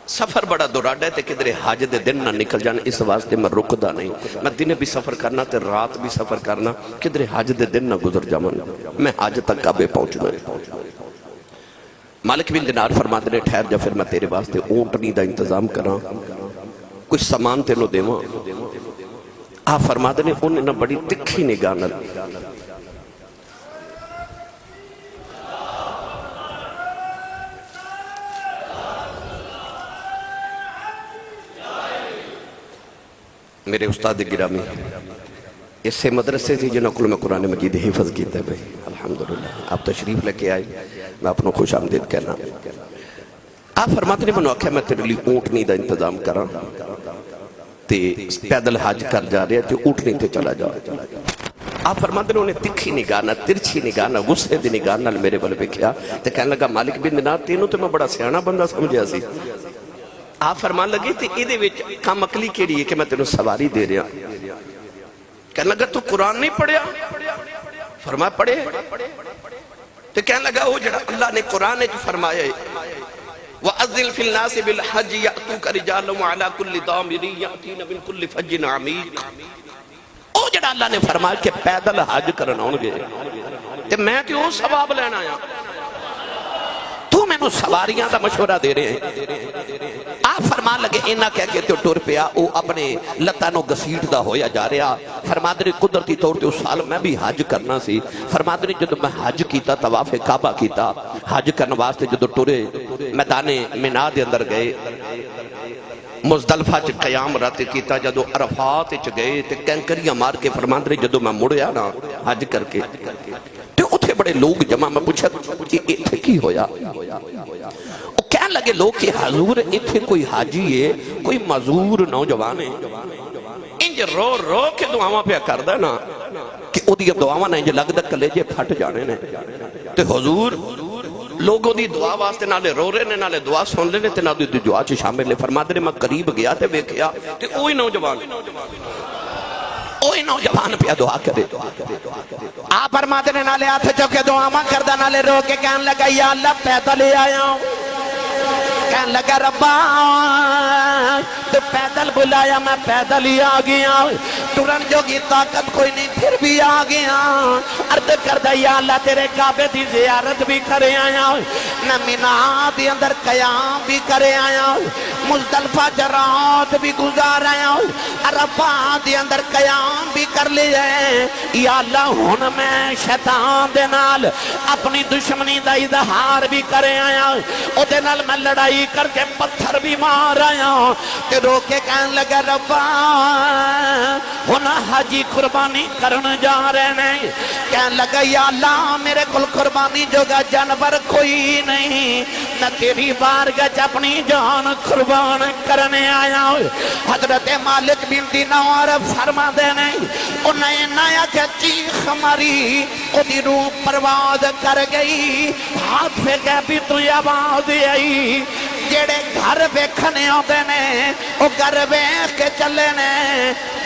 سفر بڑا دوراڈا ہے تے کدھر حاج دے دن نہ نکل جانا اس واسطے میں رکدا نہیں میں دن بھی سفر کرنا تے رات بھی سفر کرنا کدھر حاج دے دن نہ گزر جانا میں حاج تک کعبے پہنچنا ہے مالک بن دینار فرماتے نے ٹھہر جا پھر میں تیرے واسطے اونٹنی دا انتظام کراں کچھ سامان تینوں دیواں آپ فرماتے نے انہیں نہ بڑی تکھی نگاہ نہ میرے استاد گرامی اس سے مدرسے تھی جنہوں کو میں قرآن مجید حفظ کیتا ہے بھائی الحمدللہ آپ تشریف لے کے آئے میں اپنوں خوش آمدید کہنا آپ فرماتے نے منو آکھا میں تیرے لیے اونٹنی دا انتظام کراں تے پیدل حج کر جا رہے تے اونٹنی تے چلا جا آپ فرماتے نے انہیں تکھی نگاہ نہ ترچھی نگاہ نہ غصے دی نگاہ نہ میرے بل بکھیا تے کہنے لگا مالک بن دینار تینوں تے میں بڑا سیانہ بندہ سمجھا سی آپ فرمان لگے تے ایدے وچ کام عقلی کیڑی ہے کہ میں تینوں سواری دے رہا کہنے لگا تو قرآن نہیں پڑھیا فرمایا پڑھے تو کہنے لگا وہ جڑا اللہ نے قرآن جو فرمایا ہے وَأَذِّلْ فِي النَّاسِ بِالْحَجِّ يَأْتُوكَ رِجَالٌ وَعَلَى كُلِّ ضَامِرٍ يَأْتِينَ مِنْ كُلِّ فَجٍّ عَمِيقٍ وہ جڑا اللہ نے فرمایا کہ پیدل حج کرنا ہونگے تے میں تے وہ ثواب لینا آیا تو میں نو سواریاں دا مشورہ دے رہے ہیں آپ فرمان لگے اینا کہہ کے تو ٹور پیا او اپنے لتانو گسیٹ دا ہویا جا رہا فرمان دے قدرتی طور تے اس سال میں بھی حج کرنا سی فرمان دے جدو میں حج کیتا طواف کعبہ کیتا حج کرنے واسطے جدو ٹورے میدان مینا دے اندر گئے مزدلفہ چ قیام رات کیتا جدو عرفات چ گئے تے کینکریاں مار کے فرمان دے جدو میں مڑیا نا حج کر کے اتھے بڑے لوگ جمع میں پوچھا اتھے کی ہویا وہ کہنے لگے لوگ کہ حضور اتھے کوئی حاجی ہے کوئی معذور نوجوان ہے انج رو رو کے دعاواں پہ کردہ نا کہ او دی دعاواں نا انج لگ دا کلیجے پھٹ جانے نے تے حضور لوگوں دی دعا واسطے نالے رو رہے نے نالے دعا سن لے تے نالے دی دعا چ شامل لے فرما دے میں قریب گیا تے ویکھیا تے اوہی نوجوان اوہی نوجوان پہ دعا کرے آپ فرماتے نے نالے ہاتھ چوکے دعا ماں کردہ نالے رو کے کہنے لگا یا اللہ پیدل ہی آیا ہوں کہنے لگا ربا تو پیدل بلایا میں پیدل ہی آگیا ترن جو کی طاقت کوئی نہیں پھر بھی آگیا عرض کردہ یا اللہ تیرے کعبے دی زیارت بھی کرے آیا میں مینا دی اندر قیام بھی کرے آیا مزدلفہ جرات بھی گزار آیا عرفات دی اندر قیام بھی کر لئے یا اللہ ہون میں شیطان دے نال اپنی دشمنی دا اظہار بھی کرے آیا او دے نال میں لڑائی کر کے پتھر بھی مار آیا تے رو کے کہنے لگا ربا ہونا حاجی قربانی کرن جا رہے نہیں کہنے لگا یا اللہ میرے کل قربانی جو گا جانور کوئی نہیں نہ تیری بارگاہ اپنی جان قربان کرنے آیا حضرت مالک بن دینار فرما دے نہیں انہیں نایا کہ چیخ ماری او دی روح پرواز کر گئی ہاتھ پہ گئے بھی تو آواز آئی جڑے گھر بیکھنے ہوتے نے او گھر بیکھ کے چلے نے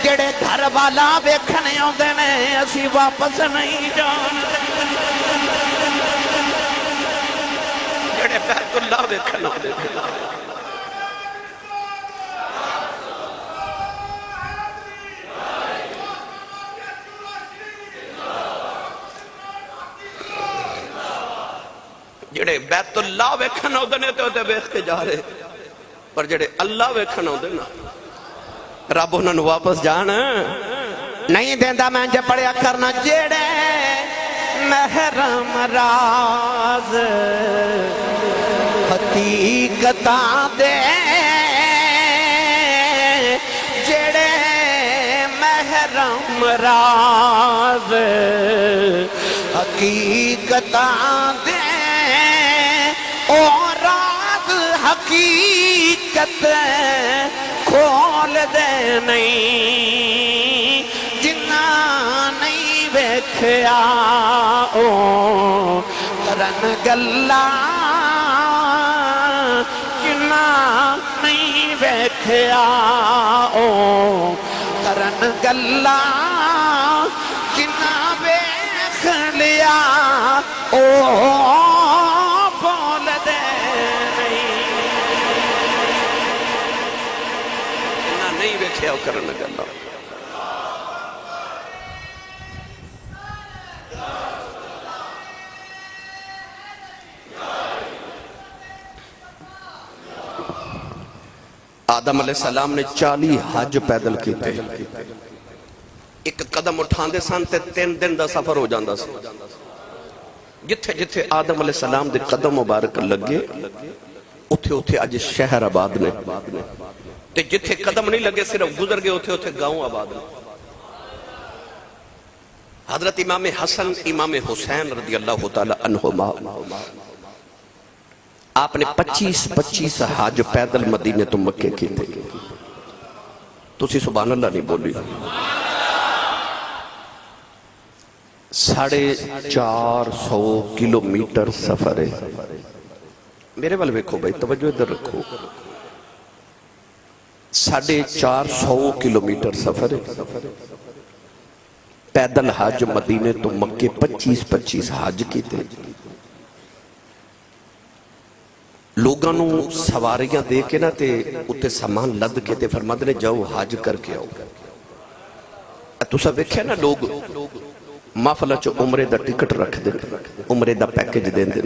جڑے گھر والا بیکھنے ہوتے نے اسی واپس نہیں جانتے جڑے بیت اللہ بیکھنے ہوتے نے جڑے بیت اللہ ویکھن ہوندے نے تے اوتے ویکھ کے جا رہے پر جڑے اللہ ویکھن ہوندے نا رب انہاں نوں واپس جان نہیں دیندا میں جے پڑھیا کرنا جڑے محرم راز حقیقتاں دے جڑے محرم راز حقیقتاں دے او راز حقیقت کھول دے نہیں جنہ نہیں ویکھیا او کرن گلا جنہ نہیں ویکھیا او کرن گلا جنہ ویکھ لیا او بول دے نہیں ویکھیا کرن گلا آدم علیہ السلام نے 40 حج پیدل کیتے ایک قدم اٹھاندے سن تے 3 دن دا سفر ہو جاندا سی جتھے جتھے آدم علیہ السلام دے قدم مبارک لگے اتھے اتھے اج شہر آباد نے تے جتھے قدم نہیں لگے صرف گزر گئے اتھے اتھے گاؤں آباد نے حضرت امام حسن امام حسین رضی اللہ تعالی عنہما آپ نے 25 حج پیدل مدینے تو مکے کیتے تسی سبحان اللہ نہیں بولی 450 کلومیٹر سفر ہے میرے والے ویکھو بھائی توجہ ادھر رکھو 450 کلومیٹر سفر ہے پیدل حج مدینے تو مکے 25 حج کیتے لوگاں نو سواریاں دے کے نا تے اتے سامان لد کے تے فرماتے نے جاؤ حج کر کے آؤ تو سب ویکھیا نا لوگ محفل چ عمرے دا ٹکٹ رکھ دے عمرے دا پیکج دین دے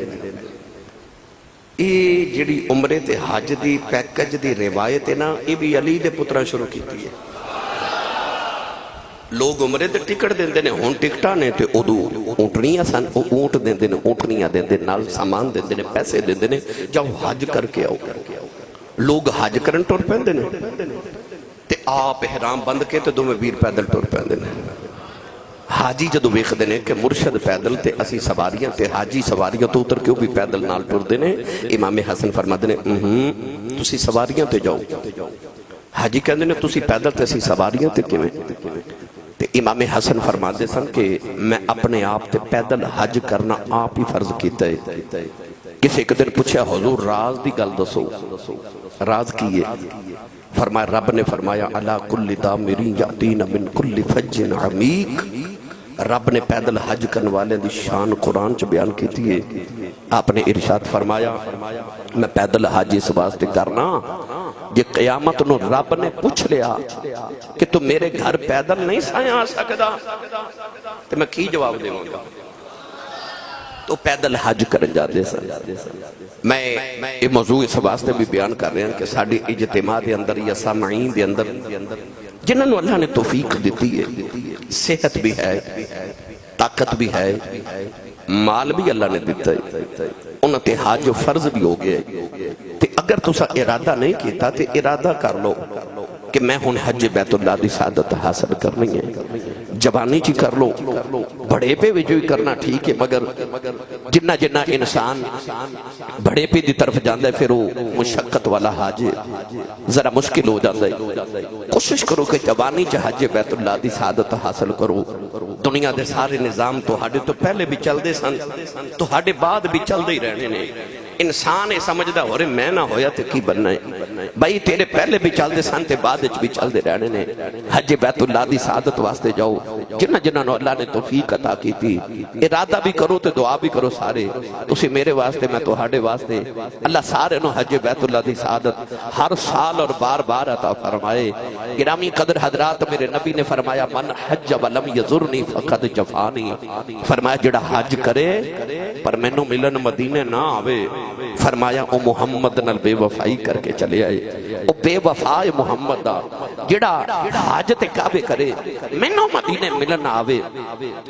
یہ جڑی عمرے تے حج دی پیکج دی روایت ہے نا یہ بھی علی دے پترا شروع کیتی ہے لوگ عمرے دے ٹکٹ دین دے نے ہون ٹکٹاں نے تے ادو اونٹنیاں سن اونٹ دین دے نے اونٹنیاں دین دے نال سامان دین دے نے پیسے دین دے نے جاؤ حج کر کے آؤ لوگ حج کرن ٹر پیندے نے تے آپ احرام بند کے تے دوویں ویر پیدل ٹر پیندے نے حاجی جدو ویکھدے نے کہ مرشد پیدل تے اسی سواریاں تے حاجی سواریاں تو اتر کے بھی پیدل نال ٹردے نے امام حسن فرماتے نے تسی سواریاں تے جاؤ حاجی کہندے نے تسی پیدل تے اسی سواریاں تے کیویں تے امام حسن فرماتے سن کہ میں اپنے آپ تے پیدل حج کرنا آپ ہی فرض کیتا ہے کسی ایک دن پوچھا حضور راز دی گل دسو راز کی ہے فرمایا رب نے فرمایا علا کل دامری یاتین من کل فج عمیق رب نے پیدل حج کرنے والے دی شان قرآن چ بیان کیتی ہے آپ نے ارشاد فرمایا میں پیدل حج اس واسطے کرنا یہ قیامت نو رب نے پوچھ لیا کہ تو میرے گھر پیدل نہیں سایاں آ سکدا تو میں کی جواب دے گا تو پیدل حج کرن جاتے سن میں یہ موضوع اس واسطے بھی بیان کر رہے ہیں کہ ساڑھی اجتماع دے اندر یا سامعین دے اندر جنہوں نے اللہ نے توفیق دیتی ہے صحت بھی ہے طاقت بھی ہے مال بھی اللہ نے دیتا ہے انہوں تے حج فرض بھی ہو گئے تے اگر تسا ارادہ نہیں کیتا تے ارادہ کر لو کہ میں ہن حج بیت اللہ دی سعادت حاصل کرنی ہے جوانی چی کر لو بڑے پہ بھی جو کرنا ٹھیک ہے مگر جنہ انسان بڑے پہ دی طرف جاندہ ہے پھر وہ مشقت والا حج ذرا مشکل ہو جاندہ ہے کوشش کرو کہ جوانی چی حج بیت اللہ دی سعادت حاصل کرو دنیا دے سارے نظام تو ہاڑے تو پہلے بھی چل دے سن تو ہاڑے بعد بھی چل دے ہی رہنے نے انسان یہ سمجھدا ہو رہے میں نہ ہویا تے کی بننا ہے بھائی تیرے پہلے بھی چل دے سن تے بعد بھی چل دے رہنے نے حج بیت اللہ دی سعادت واسطے جاؤ جنہ نو اللہ نے توفیق عطا کی تھی ارادہ بھی کرو تے دعا بھی کرو سارے تسی میرے واسطے میں تو ہاڑے واسطے اللہ سارے نو حج بیت اللہ دی سعادت ہر سال اور بار بار عطا فرمائے گرامی قدر حضرات میرے نبی نے فرمایا من حج ولم یزرنی فقد جفانی فرمایا جڑا حج کرے پر مینوں ملن مدینے نہ آوے فرمایا او محمد نال بے وفائی کر کے چلے آئے او بے وفا محمد دا جڑا حج تے کعبے کرے مینوں مدینے ملن آوے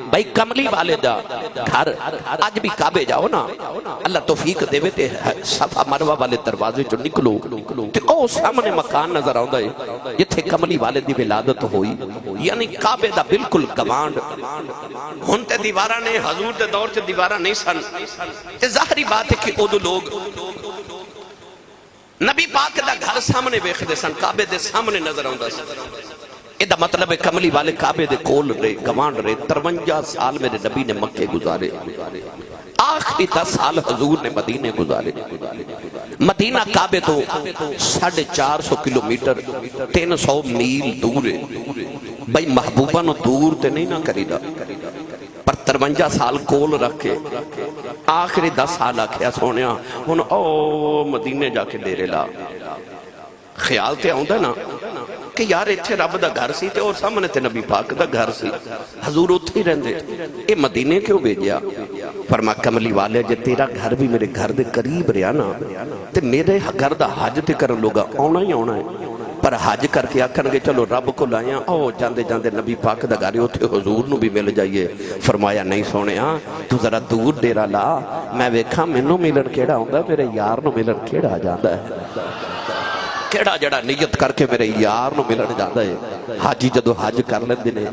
بھائی کملی والے دا گھر اج بھی کعبے جاؤ نا اللہ توفیق دے تے صفا مروہ والے دروازے چوں نکلو تے او سامنے مکان نظر آوندا ہے جتھے کملی والے دی ولادت ہوئی یعنی کعبے دا بالکل گوانڈ ہن تے دیواراں نے حضور دے دور چ دیواراں نہیں سن تے ظاہری بات ہے کہ اودو لوگ نبی پاک دا گھر سامنے ویکھدے سن کعبے دے سامنے نظر آوندا سی ادا مطلب ہے کملی والے کعبے دے کول رہے گوانڈ رہے 53 سال میرے نبی نے مکے گزارے آخری 10 سال حضور نے مدینے گزارے مدینہ کعبے تو 450 کلومیٹر 300 میل دور ہے بھائی محبوبہ نو دور تے نہیں نہ کری دا پر 53 سال کول رکھے آخری 10 سال آکھیا سونیا ہن او مدینے جا کے ڈیرے لا خیال تے آؤں دا نا کہ یار اتھے رب دا گھر سی تے اور سامنے تے نبی پاک دا گھر سی حضور اتھے ہی رہندے اے مدینے کیوں بھیجیا فرما کملی والے جے تیرا گھر بھی میرے گھر دے قریب رہیا نا تے میرے گھر دا حج تے کرن لوگا آنا ہی آنا ہے پر حج کر کے آکھن گے چلو رب کو لائیں او جاندے جاندے نبی پاک دا گھر اتھے حضور نو بھی مل جائیے فرمایا نہیں سونے تو ذرا دور ڈیرا لا میں ویکھاں مینوں ملن کیڑا ہوندا میرے یار نو ملن کیڑا جاندا ہے کیڑا جڑا نیت کر کے میرے یار نو ملن جاندا ہے حاجی جدو حج کر لیندے نے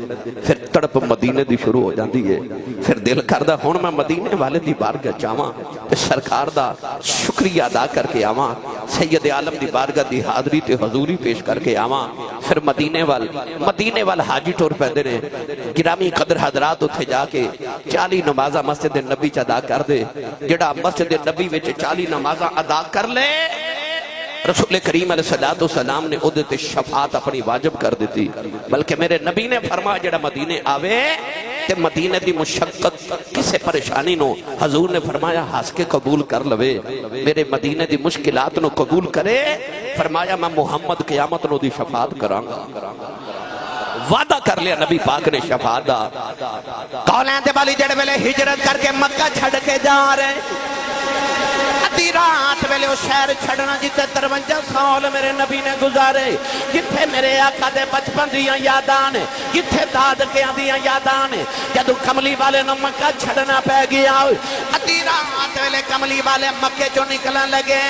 پھر تڑپ مدینے دی شروع ہو جاندی ہے پھر دل کردا ہن میں مدینے والے دی بارگاہ جاواں تے سرکار دا شکریہ ادا کر کے آواں سید عالم دی بارگاہ دی حاضری تے حضوری پیش کر کے آواں پھر مدینے وال حاجی ٹور پیندے نے گرامی قدر حضرات اتھے جا کے 40 نمازاں مسجد نبی چ ادا کر دے جڑا مسجد نبی وچ 40 نمازاں ادا کر لے رسول کریم علیہ السلام نے ادھے تے شفاعت اپنی واجب کر دیتی بلکہ میرے نبی نے فرمایا جڑا مدینے آوے تے مدینے دی مشقت کسے پریشانی نو حضور نے فرمایا ہنس کے قبول کر لوے میرے مدینے دی مشکلات نو قبول کرے فرمایا میں محمد قیامت نو دی شفاعت کروں گا وعدہ کر لیا نبی پاک نے شفاعت دا کولیں تے والی جڑے ویلے ہجرت کر کے مکہ چھڑ کے جا رہے ادھی رات ویلے وہ شہر چھڑنا جتے 53 سال میرے نبی نے گزارے جتھے میرے آقا دے بچپن دیاں یاداں نے جتھے دادکیاں دیاں یاداں نے جدو کملی والے نو مکہ چھڑنا پہ گیا ادھی رات ویلے کملی والے مکے چوں نکلن لگے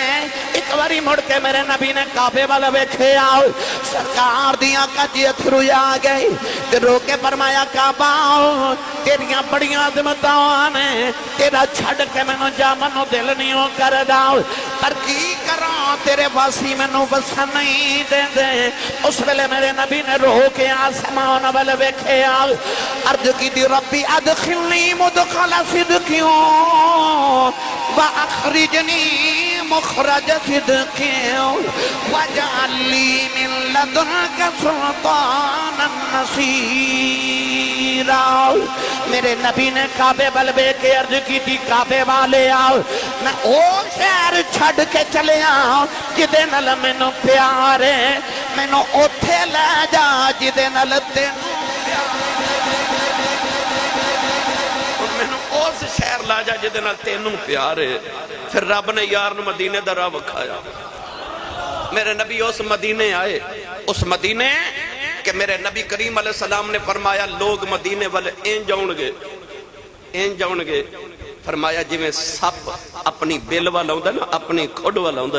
ایک واری مڑ کے میرے نبی نے کعبے والا ویکھے آؤ سرکار دیاں کجی اتھرو آ گئی تے رو کے فرمایا کعبہ تیریاں بڑیاں عظمتاں نے تیرا چھڑ کے مینوں جامنوں دل نہیں ہو کر داؤ پر کی کراں تیرے واسی مینوں وسن نہیں دے دے اس ویلے میرے نبی نے رو کے آسمان ول ویکھے عرض کی دی ربی ادخلنی مدخل صدقیوں واخرجنی مخرج صدقیوں واجعل لی من لدنک سلطانا نصیرا میرے نبی نے کعبے بلبے کے عرض کی تھی کعبے والے آؤ میں او شہر چھڑ کے چلے آؤ جدے نل مینوں پیار ہے مینوں اوتھے لے جا جدے نل تینوں مینوں اس شہر لا جا جدے نل تینوں پیار ہے پھر رب نے یار نو مدینے دا راہ وکھایا میرے نبی اس مدینے آئے اس مدینے کہ میرے نبی کریم علیہ السلام نے فرمایا لوگ مدینے والے این جاؤں گے فرمایا جی میں سپ اپنی بیل والا ہوں نا اپنی کھوڑ والا ہوں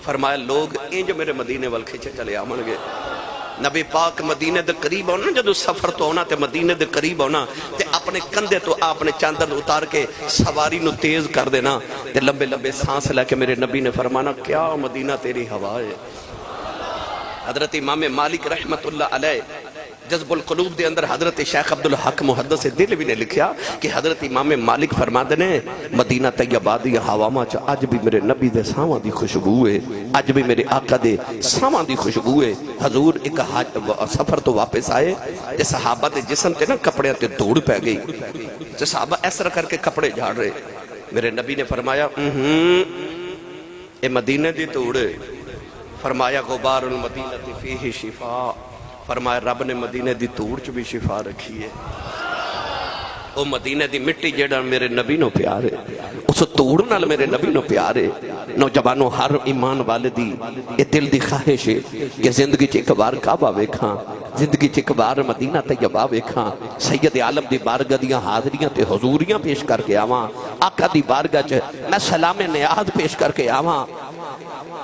فرمایا لوگ این جو میرے مدینے والے کھچے چلے آمن گے نبی پاک مدینے دے قریب ہونا جدو سفر تو ہونا تے مدینے دے قریب ہونا تے اپنے کندھے تو اپنے چاندر اتار کے سواری نو تیز کر دینا تے لمبے لمبے سانس لے کے میرے نبی نے فرمانا کیا مدینہ تیری ہوا ہے حضرت امام مالک رحمت اللہ علیہ جذب القلوب دے اندر حضرت شیخ عبدالحق محدث دل بھی نے لکھیا کہ حضرت امام مالک فرماتے نے مدینہ طیبہ دی ہوا ماں چا آج بھی میرے نبی دے ساواں دی خوشبو ہے آج بھی میرے آقا دے ساواں دی خوشبو ہے حضور ایک سفر تو واپس آئے تے صحابہ دے جسم تے نا کپڑے تے دوڑ پہ گئی تے صحابہ ایسا کر کے کپڑے جھاڑ رہے میرے نبی نے فرمایا اے مدینہ دی توڑے فرمایا غبار المدینہ فیہ شفا فرمایا رب نے مدینہ دی توڑ چ بھی شفا رکھی ہے او مدینہ دی مٹی جیڑا میرے نبی نو پیارے اس توڑ نال میرے نبی نو پیارے نوجوانوں ہر ایمان والدی یہ دل دی خواہش ہے کہ زندگی چھ ایک بار کعبہ ویکھاں زندگی چھ ایک بار مدینہ طیبہ ویکھاں سید عالم دی بارگاہ دیاں حاضریاں تے حضوریاں پیش کر کے آواں آقا دی بارگاہ چھ میں سلام نیاد پیش کر کے آواں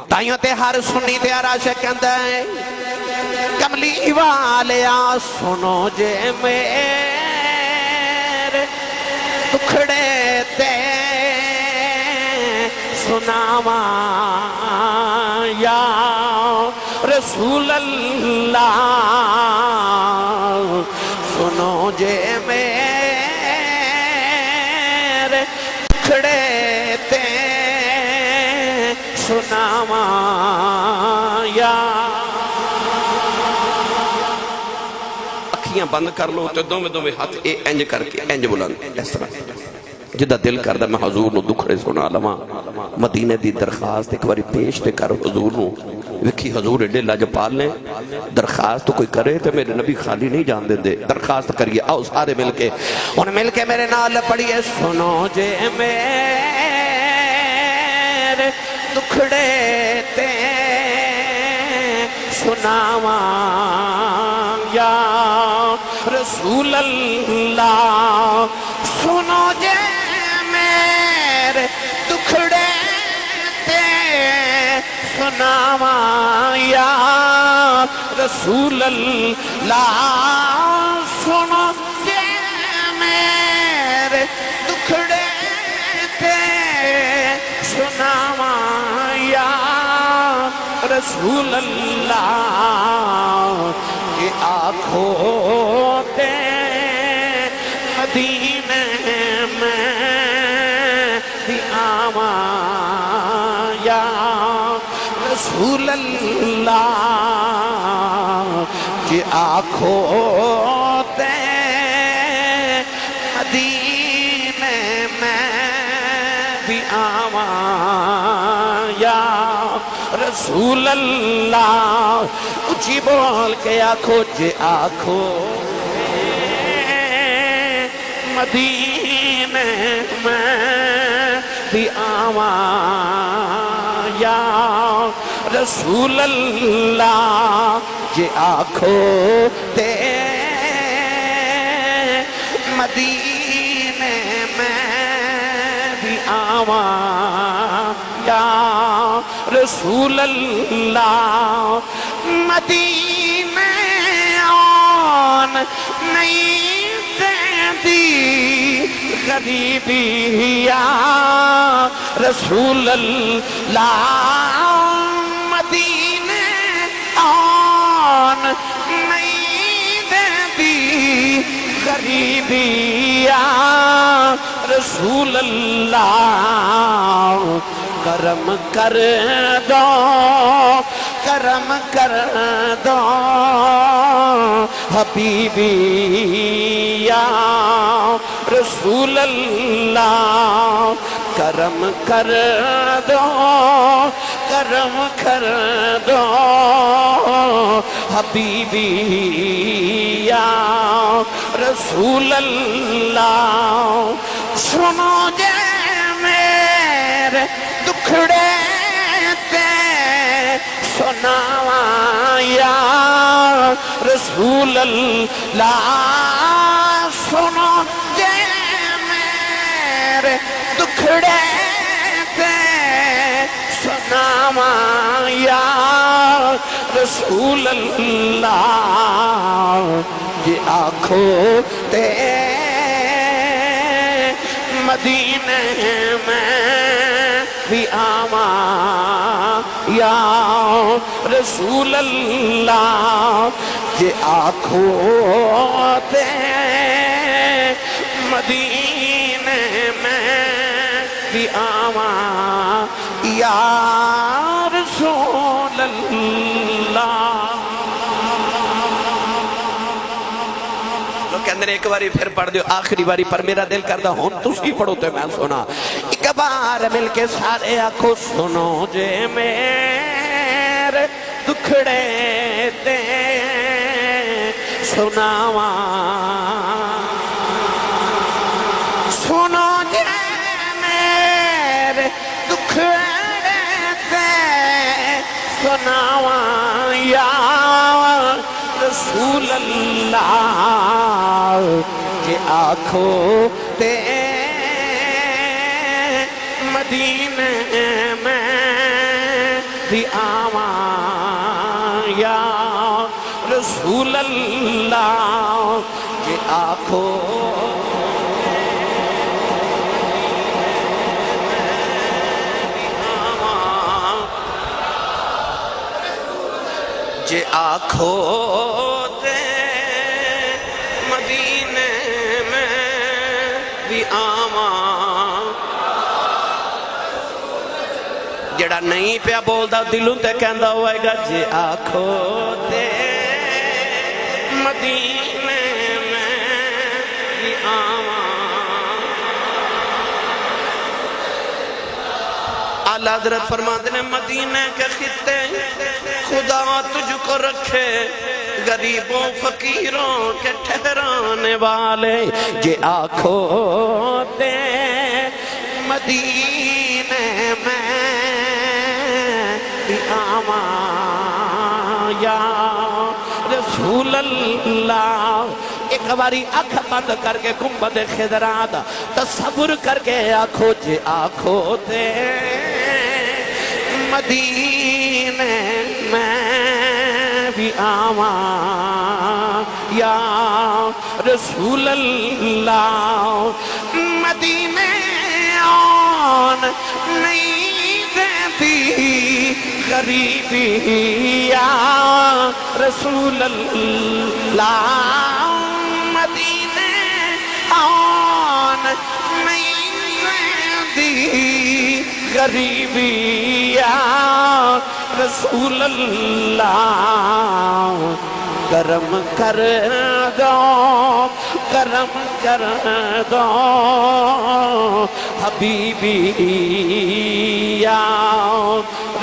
تائیوں تے ہر سنی تے عراشق کہندہ ہے کملی والیا سنو جے میرے دکھڑے تے سناواں یا رسول اللہ سنو جے میرے دکھڑے تے سناواں یا اکھیاں بند کر لو تے دوویں ہاتھ اے انج کر کے انج بلند اس طرح جدہ دل کردہ میں حضور نو دکھڑے سنا لواں مدینہ دی درخواست ایک باری پیش تے کر حضور نو وکھی حضور ایڈے لاجپال نے درخواست تو کوئی کرے تے میرے نبی خالی نہیں جان دے دے درخواست کریے آؤ سارے مل کے میرے نال پڑھیے سنو جے میرے دکھڑے تے سناواں یا رسول اللہ سنو جے میرے دکھڑے تے سناواں یا رسول اللہ سنو جے میرے دکھڑے تے سناواں یا رسول اللہ کہ آنکھوں تے مدینے میں بھی آواں یا رسول اللہ کہ آنکھوں تے مدینے میں بھی آواں یا رسول اللہ اچھی بول کے آنکھو جے آنکھو مدینے میں بھی آواں یا رسول اللہ جے آنکھو تے مدینے میں بھی آواں یا رسول اللہ مدینے آن نہیں دیندی غریبی یا رسول اللہ مدینے آن نہیں دیندی غریبی یا رسول اللہ کرم کر دو کرم کر دو حبیبی یا رسول اللہ کرم کر دو کرم کر دو حبیبی یا رسول اللہ سنو جے میرے دکھڑے تے سناواں یا رسول اللہ سنو جے میرے دکھڑے تے سناواں یا رسول اللہ یہ آنکھوں تے مدینے میں بھی آواں یا رسول اللہ یہ آنکھوں تے مدینے میں بھی آواں یا رسول اللہ اندر ایک باری پھر پڑھ دیو آخری باری پر میرا دل کردہ ہون تسی پڑھو تو میں سنا ایک بار مل کے سارے آنکھوں سنو جے میرے دکھڑے تے سناواں سناوا یا رسول اللہ کہ آنکھو تے مدینے میں بھی آواں یا رسول اللہ کہ آنکھو جے آنکھو تے مدینے میں بھی آواں جڑا نہیں پیا بولدا دلوں تے کہندا ہوئے گا جے آنکھو تے مدینے میں بھی آواں اعلیٰ حضرت فرماتے ہیں مدینے کے خطے خدا تجھ کو رکھے غریبوں فقیروں کے ٹھہرانے والے جے آنکھو تے مدینے میں بھی آواں یا رسول اللہ ایک باری آنکھ بند کر کے گنبد خضرا دا تصور کر کے آنکھو جے آنکھو تے مدینے میں بھی آواں یا رسول اللہ مدینے آن نہیں دیتی غریبی یا رسول اللہ مدینے آن نہیں دیتی غریبی یا رسول اللہ کرم کر دو کرم کر دو حبیبی یا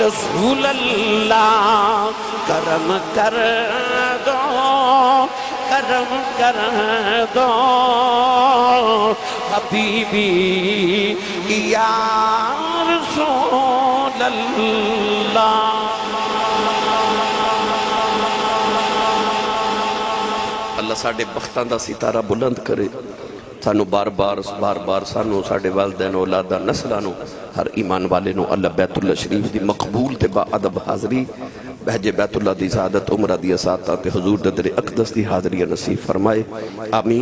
رسول اللہ کرم کر دو کرم کر دو حبیبی یا رسول اللہ اللہ ساڑھے بختان دا ستارہ بلند کرے سانو بار بار سانو ساڑھے والدین اولادہ نسلانو ہر ایمان والے نو اللہ بیت اللہ شریف دی مقبول تے با ادب حاضری بہجے بیت اللہ دی سعادت عمرہ دی اساتہ تے حضور در اقدس دی حاضری نصیب فرمائے آمین